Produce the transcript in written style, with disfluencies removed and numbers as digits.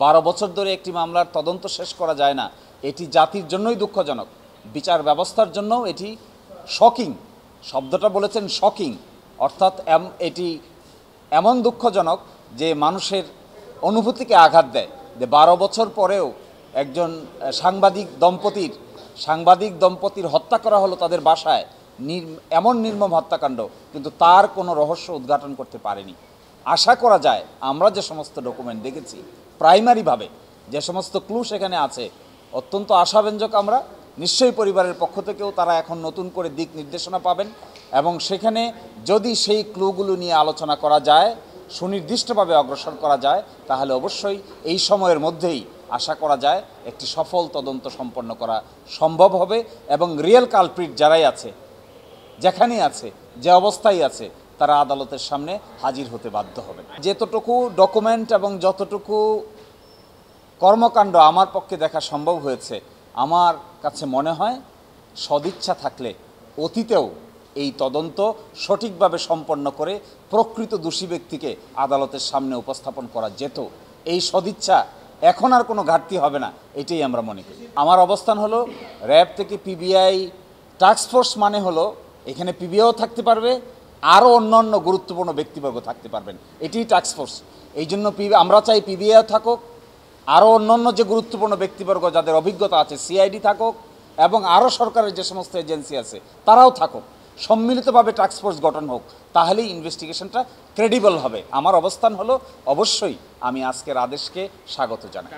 12 বছর ধরে একটি মামলার তদন্ত শেষ করা যায় না, এটি জাতির জন্যই দুঃখজনক, বিচার ব্যবস্থার জন্যও এটি শকিং। শব্দটা বলেছেন শকিং, অর্থাৎ এটি এমন দুঃখজনক যে মানুষের অনুভূতিকে আঘাত দেয়। যে 12 বছর পরেও একজন সাংবাদিক দম্পতির হত্যা করা হলো তাদের বাসায়, এমন নির্মম হত্যাকাণ্ড, কিন্তু তার কোনো রহস্য উদ্ঘাটন করতে পারেনি। আশা করা যায় আমরা যে সমস্ত ডকুমেন্ট দেখেছি, প্রাইমারিভাবে যে সমস্ত ক্লু সেখানে আছে, অত্যন্ত আশাব্যঞ্জক। আমরা নিশ্চয়ই পরিবারের পক্ষ থেকেও তারা এখন নতুন করে দিক নির্দেশনা পাবেন, এবং সেখানে যদি সেই ক্লুগুলো নিয়ে আলোচনা করা যায়, সুনির্দিষ্টভাবে অগ্রসর করা যায়, তাহলে অবশ্যই এই সময়ের মধ্যেই আশা করা যায় একটি সফল তদন্ত সম্পন্ন করা সম্ভব হবে, এবং রিয়েল কালপ্রিট যারাই আছে, যেখানেই আছে, যে অবস্থায় আছে, তারা আদালতের সামনে হাজির হতে বাধ্য হবে। যতটুকু ডকুমেন্ট এবং যতটুকু কর্মকাণ্ড আমার পক্ষে দেখা সম্ভব হয়েছে, আমার কাছে মনে হয় সদিচ্ছা থাকলে অতীতেও এই তদন্ত সঠিকভাবে সম্পন্ন করে প্রকৃত দোষী ব্যক্তিকে আদালতের সামনে উপস্থাপন করা যেত। এই সদিচ্ছা এখন আর কোনো ঘাটতি হবে না, এটাই আমরা মনে করি। আমার অবস্থান হলো, র্যাব থেকে পিবিআই টাস্কফোর্স মানে হলো এখানে পিবিআইও থাকতে পারবে, আরও অন্যান্য গুরুত্বপূর্ণ ব্যক্তিবর্গ থাকতে পারবেন, এটিই টাস্কফোর্স। এই জন্য আমরা চাই পিবিআইও থাকুক, আরও অন্যান্য যে গুরুত্বপূর্ণ ব্যক্তিবর্গ যাদের অভিজ্ঞতা আছে, সিআইডি থাকুক, এবং আরও সরকারের যে সমস্ত এজেন্সি আছে তারাও থাকুক। সম্মিলিতভাবে টাস্কফোর্স গঠন হোক, তাহলেই ইনভেস্টিগেশনটা ক্রেডিবল হবে। আমার অবস্থান হলো, অবশ্যই আমি আজকের আদেশকে স্বাগত জানাই।